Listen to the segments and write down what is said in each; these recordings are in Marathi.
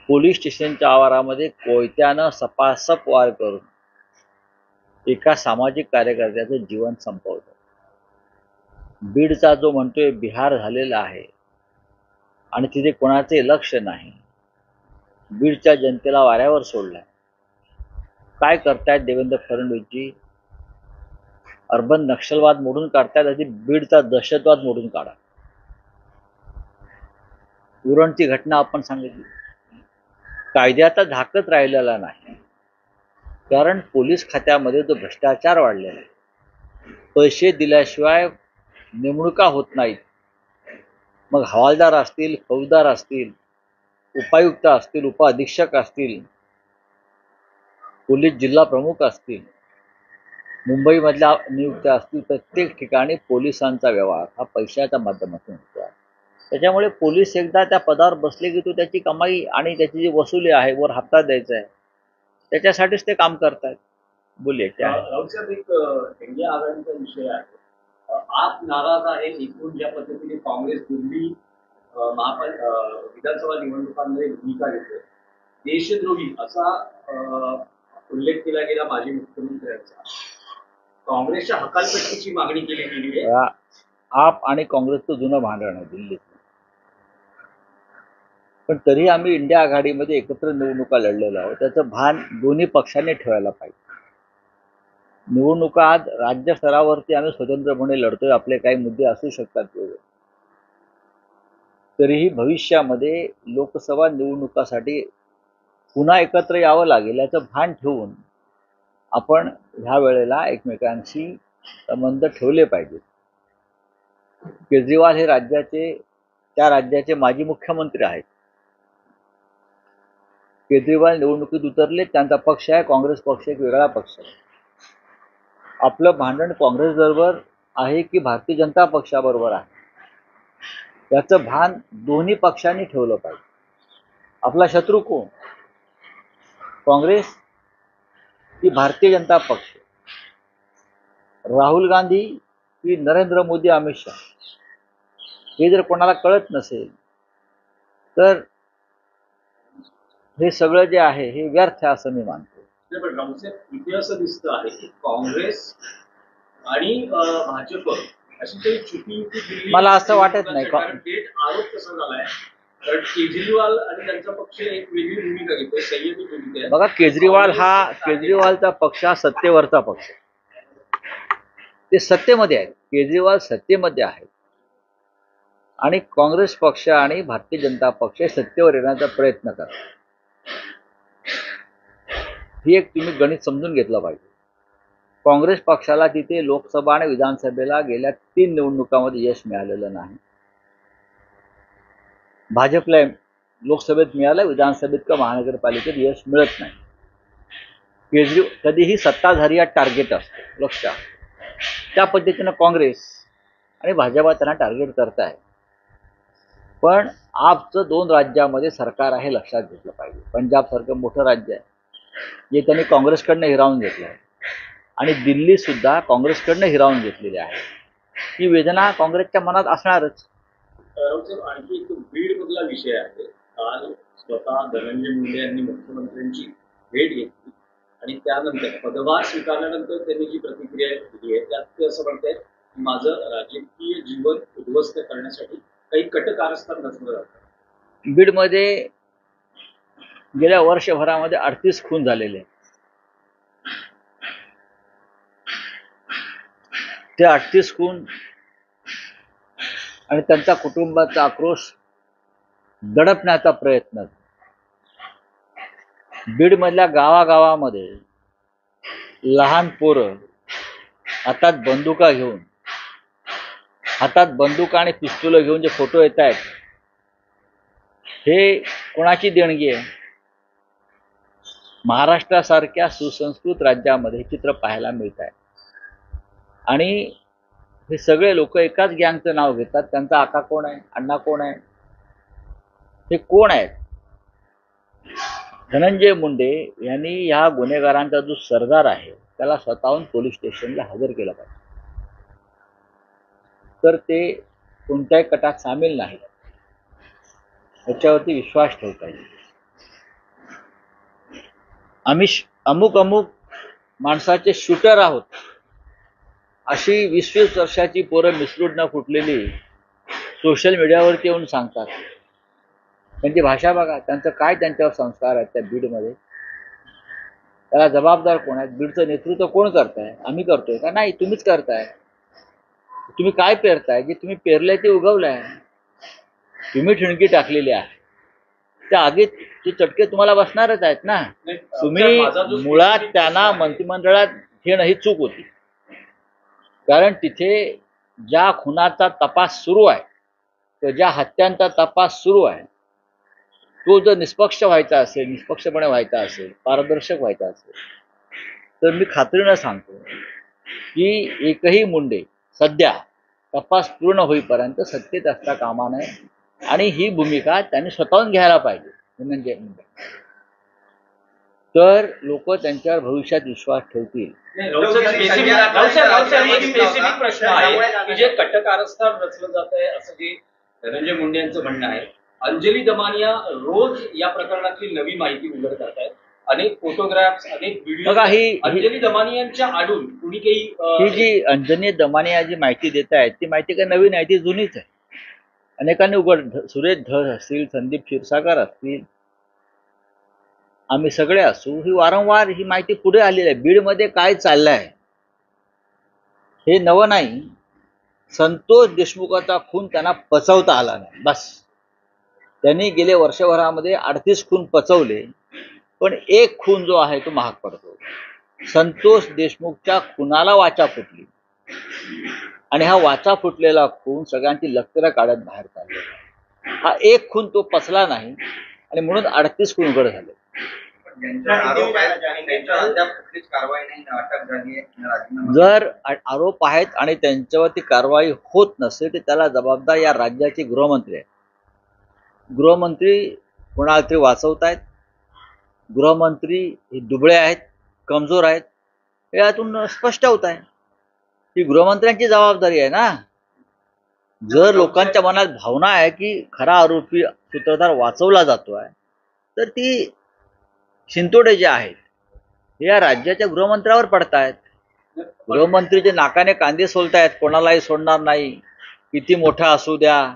पोलीस स्टेशनच्या आवारामध्ये कोयत्यानं सपासप वार करून एका सामाजिक कार्यकर्त्याचं जीवन संपवलं. बीडचा जो म्हणतोय बिहार झालेला आहे आणि तिथे कोणाचे लक्ष नाही, बीडच्या जनतेला वाऱ्यावर सोडलाय. काय करतायत देवेंद्र फडणवीसजी? अर्बन नक्षलवाद मोडून काढतायत, आधी बीडचा दहशतवाद मोडून काढा. उरणची घटना आपण सांगितली. कायद्याचा धाकच राहिलेला नाही, कारण पोलीस खात्यामध्ये जो भ्रष्टाचार वाढलेला आहे, पैसे दिल्याशिवाय नेमणुका होत नाहीत. मग हवालदार असतील, फौजदार असतील, उपायुक्त असतील, उपअधीक्षक असतील, पोलीस जिल्हा प्रमुख असतील, मुंबईमधल्या नियुक्त्या असतील, प्रत्येक ठिकाणी पोलिसांचा व्यवहार हा पैशाच्या माध्यमातून होतो आहे. त्याच्यामुळे पोलीस एकदा त्या पदावर बसले की तो त्याची कमाई आणि त्याची जी वसुली आहे, वर हप्ता द्यायचा आहे, त्याच्यासाठीच ते काम करतायत. बोलिये क्या है? राऊत साहेब, एक इंडिया आघाडीचा विषय आहे. आप नाराज आहे एकूण ज्या पद्धतीने काँग्रेस दिल्ली विधानसभा निवडणुकांमध्ये भूमिका घेते, देशद्रोही असा उल्लेख केला गेला माजी मुख्यमंत्र्यांचा. काँग्रेसच्या हकालपट्टीची मागणी केली गेली आहे. आप आणि काँग्रेसचं जुनं भांडण आहे दिल्लीत, पण तरी आम्ही इंडिया आघाडीमध्ये एकत्र निवडणुका लढलेलो आहोत. त्याचं भान दोन्ही पक्षांनी ठेवायला पाहिजे. निवडणुका आज राज्य स्तरावरती आम्ही स्वतंत्रपणे लढतोय, आपले काही मुद्दे असू शकतात वेगळे, तरीही भविष्यामध्ये लोकसभा निवडणुकासाठी पुन्हा एकत्र यावं लागेल याचं भान ठेवून आपण ह्या वेळेला एकमेकांशी संबंध ठेवले पाहिजेत. केजरीवाल हे त्या राज्याचे माजी मुख्यमंत्री आहेत. केजरीवाल निवडणुकीत उतरले, त्यांचा पक्ष आहे, काँग्रेस पक्ष एक वेगळा पक्ष आहे. आपलं भांडण काँग्रेस बरोबर आहे की भारतीय जनता पक्षाबरोबर आहे, याचं भान दोन्ही पक्षांनी ठेवलं पाहिजे. आपला शत्रू कोण? काँग्रेस की भारतीय जनता पक्ष? राहुल गांधी की नरेंद्र मोदी, अमित शहा? हे जर कोणाला कळत नसेल तर हे सगळं जे आहे हे व्यर्थ आहे असं मी मानतो. पण राऊत साहेब, इथे असं दिसतं आहे की काँग्रेस आणि भाजप अशी काही चुकी मला असं वाटत नाही. आरोप कसा झालाय? कारण केजरीवाल आणि त्यांचा पक्ष एक वेगळी भूमिका घेतोय, संयमी भूमिका आहे. बघा, केजरीवालचा पक्ष हा सत्तेवरचा पक्ष, ते सत्तेमध्ये आहेत. केजरीवाल सत्तेमध्ये आहेत आणि काँग्रेस पक्ष आणि भारतीय जनता पक्ष सत्तेवर येण्याचा प्रयत्न करतात. ही एक तुम्ही गणित समजून घेतलं पाहिजे. काँग्रेस पक्षाला तिथे लोकसभा आणि विधानसभेला गेल्या 3 निवडणुकांमध्ये यश मिळालेलं नाही. भाजपला लोकसभेत मिळालं, विधानसभेत किंवा महानगरपालिकेत यश मिळत नाही. कधीही सत्ताधारी या टार्गेट असतो, लक्षात. त्या पद्धतीनं काँग्रेस आणि भाजप त्यांना टार्गेट करताय. पण आपचं 2 राज्यामध्ये सरकार आहे, लक्षात घेतलं पाहिजे. पंजाबसारखं मोठं राज्य आहे जे त्यांनी काँग्रेसकडनं हिरावून घेतलं आहे, आणि दिल्ली सुद्धा काँग्रेसकडनं हिरावून घेतलेली आहे. ही वेदना काँग्रेसच्या मनात असणारच. आणखी एक बीड मधला विषय आहे. काल स्वतः धनंजय मुंडे यांनी मुख्यमंत्र्यांची भेट घेतली आणि त्यानंतर पदभार स्वीकारल्यानंतर त्यांनी जी प्रतिक्रिया दिली आहे त्यात ते असं म्हणतात की माझं राजकीय जीवन उद्ध्वस्त करण्यासाठी काही कटकारस्थान नसलं जातं. बीडमध्ये गेल्या वर्षभरामध्ये 38 खून झालेले. ते 38 खून आणि त्यांचा कुटुंबाचा आक्रोश दडपण्याचा प्रयत्न. बीडमधल्या गावागावामध्ये लहान पोरं हातात बंदुका घेऊन, हातात बंदुका आणि पिस्तूल घेऊन जे फोटो येत आहेत, हे कोणाची देणगी आहे? महाराष्ट्रासारख्या सुसंस्कृत राज्यामध्ये हे चित्र पाहायला मिळत आहे. आणि हे सगळे लोक एकाच गँगचं नाव घेतात. त्यांचा आका कोण आहे, अण्णा कोण आहे, हे कोण आहेत? धनंजय मुंडे यांनी ह्या गुन्हेगारांचा जो सरदार आहे त्याला स्वतःहून पोलीस स्टेशनला हजर केलं पाहिजे. तर ते कोणत्याही कटात सामील नाही, याच्यावरती विश्वास ठेवता येईल. आम्ही अमुक अमुक माणसाचे शूटर आहोत अशी 20-20 वर्षाची पोरं मिसळून न फुटलेली सोशल मीडियावरती येऊन सांगतात. त्यांची भाषा बघा, त्यांचं काय त्यांच्यावर संस्कार आहेत त्या बीडमध्ये. त्याला जबाबदार कोण आहेत? बीडचं नेतृत्व कोण करताय? आम्ही करतोय का? नाही, तुम्हीच करताय. तुम्ही काय पेरताय? जे तुम्ही पेरलंय ते उगवलंय. तुम्ही ठिणगी टाकलेली आहे. त्या आगीत ते चटके तुम्हाला बसणारच आहेत ना. तुम्ही मुळात त्यांना मंत्रिमंडळात घेणं ही चूक होती. कारण तिथे ज्या खुनाचा तपास सुरू आहे किंवा ज्या हत्यांचा तपास सुरू आहे तो जर निष्पक्ष व्हायचा असेल, निष्पक्षपणे व्हायचा असेल, पारदर्शक व्हायचा असेल, तर मी खात्रीनं सांगतो की एकही मुंडे सध्या तपास पूर्ण होईपर्यंत सत्तेत असता कामा नये. आणि ही भूमिका त्यांनी स्वतःहून घ्यायला पाहिजे धनंजय मुंडे. तर लोक त्यांच्यावर भविष्यात विश्वास ठेवतील. स्पेसिफिक प्रश्न आहे की जे कट कारस्थान रचलं जात आहे असं जे धनंजय मुंडे यांचं म्हणणं आहे. अंजली दमानिया रोज या प्रकरणातली नवी माहिती उघड करतायत. अनेक फोटोग्राफ्स, अनेक व्हिडिओ अंजली दमानियांच्या आडून कुणी ही जी अंजली दमानिया जी माहिती देत आहेत ती माहिती काय नवीन आहे, ती जुनीच आहे. अनेकांनी सुरेश धस असतील, संदीप क्षीरसागर असतील, आम्ही सगळे असू, ही वारंवार ही माहिती पुढे आलेली आहे. बीडमध्ये काय चाललंय हे नवं नाही. संतोष देशमुखाचा खून त्यांना पचवता आला नाही. बस, त्यांनी गेले वर्षभरामध्ये 38 खून पचवले, पण एक खून जो आहे तो महाग पडतो. संतोष देशमुखच्या खुनाला वाचा फुटली आणि हा वाचा फुटलेला खून सगळ्यांची लक्तरं काढत बाहेर काढलेला. हा एक खून तो पचला नाही आणि म्हणून 38 खून उघड झाले. जर आरोप आहेत आणि त्यांच्यावरती कारवाई होत नसेल तर त्याला जबाबदार या राज्याचे गृहमंत्री आहेत. गृहमंत्री कोणाला तरी वाचवतायत. गृहमंत्री हे दुबळे आहेत, कमजोर आहेत, हे यातून स्पष्ट होत आहे. ही गृहमंत्र्यांची जबाबदारी आहे ना. जर लोकांच्या मनात भावना आहे की खरा आरोपी सूत्रधार वाचवला जातोय, तर ती शिंतोडे जे आहेत हे या राज्याच्या गृहमंत्र्यावर पडतायत. गृहमंत्रीचे नाकाने कांदे सोलतायत, कोणालाही सोडणार नाही, किती मोठा असू द्या,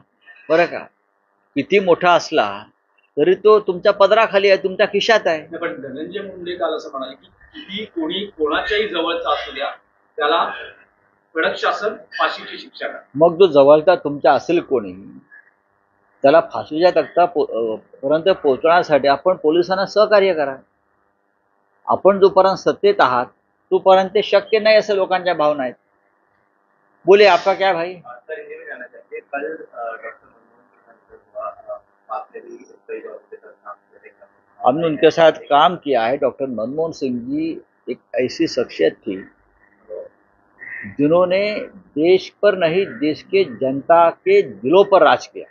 बरं का, किती मोठा असला तरी तो तुमच्या पदराखाली आहे, तुमच्या खिशात आहे. पण धनंजय मुंडे काल असं म्हणाले की किती कोणी कोणाच्याही जवळचा असू द्या त्याला कडक शासन फाशीची शिक्षा करा. मग जो जवळचा तुमच्या असेल कोणी त्याला फाशीच्या तख्तापर्यंत पोहोचण्यासाठी आपण पोलिसांना सहकार्य करा. आपण जोपर्यंत सत्तेत आहात तोपर्यंत ते शक्य नाही असं लोकांच्या भावना आहेत. बोले आपका क्या भाई? हमने उनके साथ काम किया है. डॉक्टर मनमोहन सिंह जी एक ऐसी शख्सियत थी जिन्होंने देश पर नहीं, देश के जनता के दिलों पर राज किया.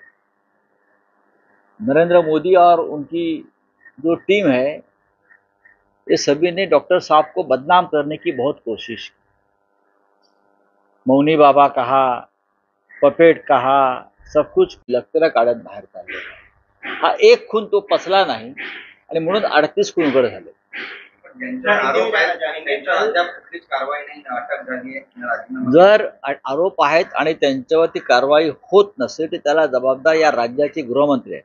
नरेंद्र मोदी और उनकी जो टीम है ये सभी ने डॉक्टर साहब को बदनाम करने की बहुत कोशिश की. मौनी बाबा कहा, पपेट कहा, सब कुछ लक्तरं काढत बाहेर काढले. हा एक खून तो पचला नाही आणि म्हणून 38 खून उघड झाले. जर आरोप आहेत आणि त्यांच्यावरती कारवाई होत नसेल तर त्याला जबाबदार या राज्याचे गृहमंत्री आहेत.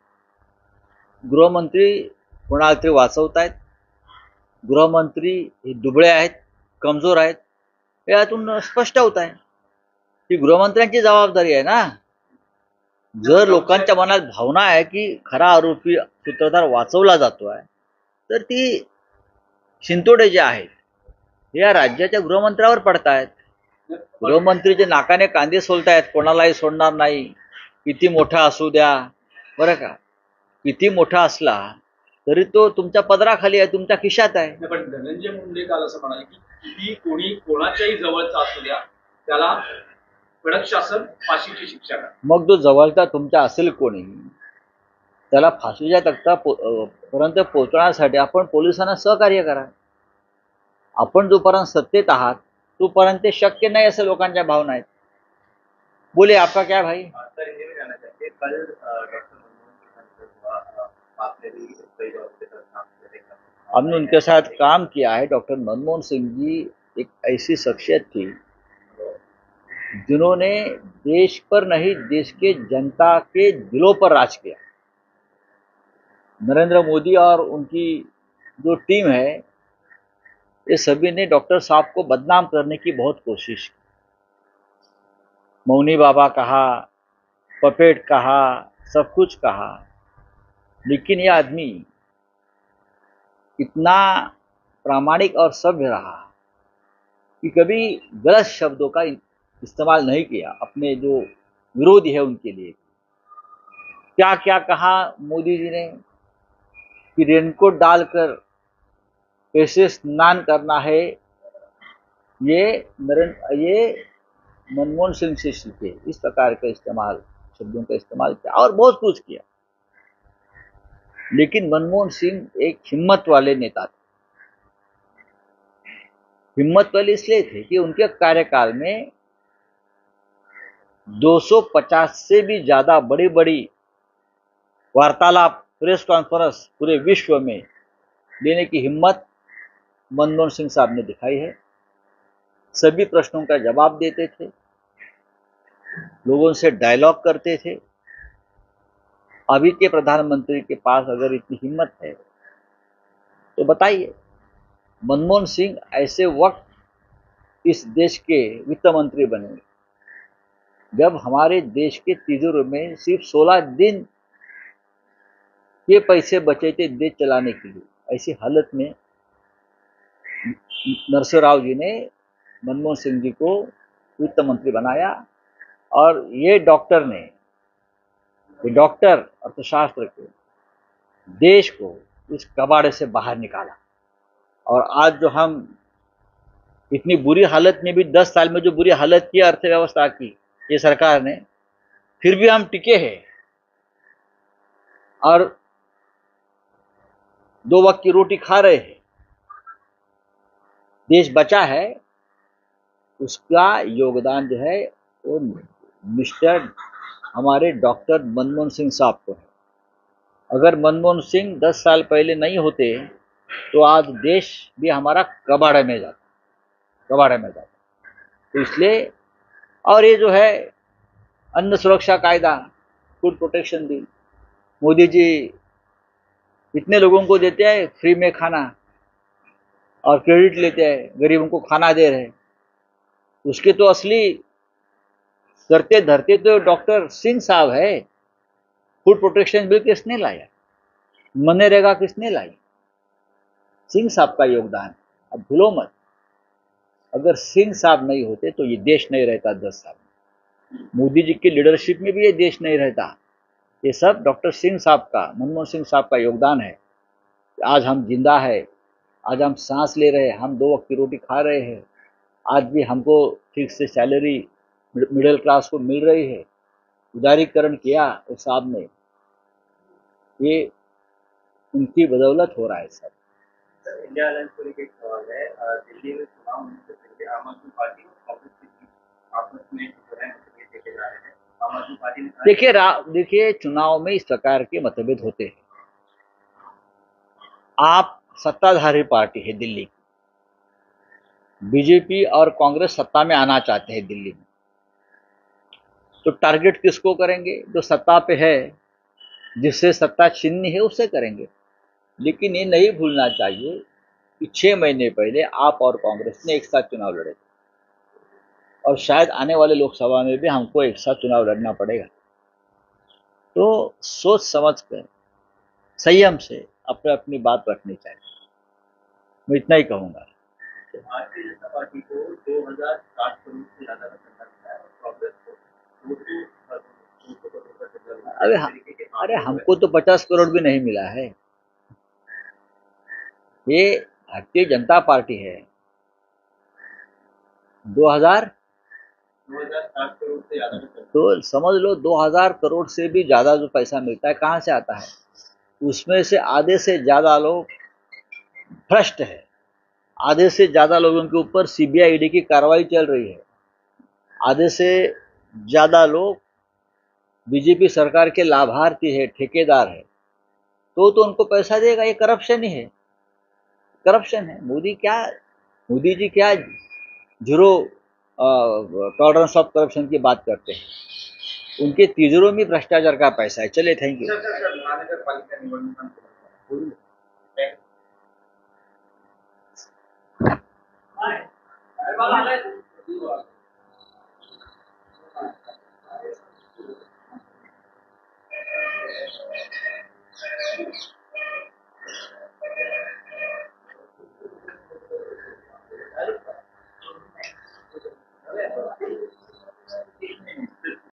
गृहमंत्री कोणाला तरी वाचवतायत. गृहमंत्री हे दुबळे आहेत, कमजोर आहेत, हे यातून स्पष्ट होत आहे. ही गृहमंत्र्यांची जबाबदारी आहे ना. जर लोकांच्या मनात भावना आहे की खरा आरोपी सूत्रधार वाचवला जातोय, तर ती शिंतोडे जे आहेत हे या राज्याच्या गृहमंत्र्यावर पडतायत. गृहमंत्रीचे नाकाने कांदे सोलतायत, कोणालाही सोडणार नाही, किती मोठा असू द्या, बरं का, किती मोठा असला तरी तो तुमच्या पदराखाली आहे, तुमच्या खिशात आहे. पण धनंजय मुंडे काल असं म्हणाले की किती कोणी कोणाच्याही जवळचा असू द्या त्याला कडक शासन फाशीची शिक्षा करा. मग जो जवळचा तुमच्या असेल कोणी त्याला फाशीच्या तख्तापर्यंत पोहोचण्यासाठी आपण पोलिसांना सहकार्य करा. आपण जोपर्यंत सत्तेत आहात तोपर्यंत ते शक्य नाही असं लोकांच्या भावना आहेत. बोले आपका क्या भाई? हमने उनके साथ काम किया है। डॉक्टर मनमोहन सिंह जी एक ऐसी शख्सियत थी जिन्होंने देश पर नहीं, देश के जनता के दिलों पर राज किया। नरेंद्र मोदी और उनकी जो टीम है, ये सभी ने डॉक्टर साहब को बदनाम करने की बहुत कोशिश की। मौनी बाबा कहा, पपेट कहा, सब कुछ कहा, लेकिन यह आदमी इतना प्रामाणिक और सभ्य रहा कि कभी गलत शब्दों का इस्तेमाल नहीं किया अपने जो विरोधी है उनके लिए। क्या क्या कहा मोदी जी ने कि रेनकोट डालकर कैसे स्नान करना है, ये मनमोहन सिंह से सीखे। इस प्रकार का इस्तेमाल, शब्दों का इस्तेमाल किया और बहुत कुछ किया। लेकिन मनमोहन सिंह एक हिम्मत वाले नेता थे। हिम्मत वाले इसलिए थे कि उनके कार्यकाल में 250 से भी ज्यादा बड़ी बड़ी वार्तालाप, प्रेस कॉन्फ्रेंस पूरे विश्व में देने की हिम्मत मनमोहन सिंह साहब ने दिखाई है। सभी प्रश्नों का जवाब देते थे, लोगों से डायलॉग करते थे। अभी के प्रधानमंत्री के पास अगर इतनी हिम्मत है तो बताइए, मनमोहन सिंह ऐसे वक्त इस देश के वित्त मंत्री बने जब हमारे देश के तिजोरी में सिर्फ 16 दिन के पैसे बचे थे देश चलाने के लिए। ऐसी हालत में नरसिंह राव जी ने मनमोहन सिंह जी को वित्त मंत्री बनाया और ये डॉक्टर अर्थशास्त्र के देश को इस कबाड़े से बाहर निकाला। और आज जो हम इतनी बुरी हालत में भी 10 साल में जो बुरी हालत की अर्थव्यवस्था की ये सरकार ने, फिर भी हम टिके हैं और 2 वक्त की रोटी खा रहे हैं। देश बचा है, उसका योगदान जो है वो मिस्टर हमारे डॉक्टर मनमोहन सिंह साहब को है। अगर मनमोहन सिंह 10 साल पहले नहीं होते तो आज देश भी हमारा कबाड़े में जाता। तो इसलिए, और ये जो है अन्न सुरक्षा कायदा, food protection bill, Modi ji इतने लोगों को देते हैं फ्री में खाना और क्रेडिट लेते हैं, गरीबों को खाना दे रहे हैं। उसके तो असली करते धरते तो डॉक्टर सिंह साहब है। फूड प्रोटेक्शन बिल किसने लाया? मनरेगा किसने लाई? सिंह साहब का योगदान। अब भूलो मत, अगर सिंह साहब नहीं होते तो ये देश नहीं रहता 10 साल में। मोदी जी की लीडरशिप में भी ये देश नहीं रहता। ये सब डॉक्टर सिंह साहब का, मनमोहन सिंह साहब का योगदान है। आज हम जिंदा है, आज हम सांस ले रहे हैं, हम 2 वक्त की रोटी खा रहे हैं, आज भी हमको ठीक से सैलरी मिडिल क्लास को मिल रही है। उदारीकरण किया उस साहब ने, ये उनकी बदौलत हो रहा है सब। इंडिया अलायंस को लेकर एक सवाल है। दिल्ली में चुनाव होने से पहले आम आदमी पार्टी और कांग्रेस के बीच आपस में जो है मतभेद देखे जा रहे हैं। आम आदमी पार्टी ने देखिए चुनाव में इस प्रकार के मतभेद होते हैं। आप सत्ताधारी पार्टी है दिल्ली की, बीजेपी और कांग्रेस सत्ता में आना चाहते हैं दिल्ली में, तो टारगेट किसको करेंगे? जो सत्ता पे है, जिससे सत्ता छीननी है उससे करेंगे। लेकिन ये नहीं भूलना चाहिए कि 6 महीने पहले आप और कांग्रेस ने एक साथ चुनाव लड़े थे और शायद आने वाले लोकसभा में भी हमको एक साथ चुनाव लड़ना पड़ेगा। तो सोच समझ कर, संयम से अपनी बात रखनी चाहिए। मैं इतना ही कहूँगा। भारतीय जनता पार्टी को 2060 करोड़ से ज्यादा का चंदा मिला है और कांग्रेस को 200 करोड़ का चंदा मिला है। अरे हमको तो 50 करोड़ भी नहीं मिला है। ये भारतीय जनता पार्टी है। 2060 करोड़ से ज्यादा, तो समझ लो 2000 करोड़ से भी ज्यादा जो पैसा मिलता है कहाँ से आता है? उसमें से आधे से ज्यादा लोग भ्रष्ट है, आधे से ज्यादा लोगों के ऊपर सीबीआई ईडी की कार्रवाई चल रही है, आधे से ज्यादा लोग बीजेपी सरकार के लाभार्थी है, ठेकेदार है, तो उनको पैसा देगा। ये करप्शन ही है। करप्शन है। मोदी जी क्या जीरो टॉलरेंस ऑफ करप्शन की बात करते हैं। उनके तिजोरियों में भ्रष्टाचार का पैसा है। चलिए, थैंक यू। सर महानगरपालिका निवडणुकांबद्दल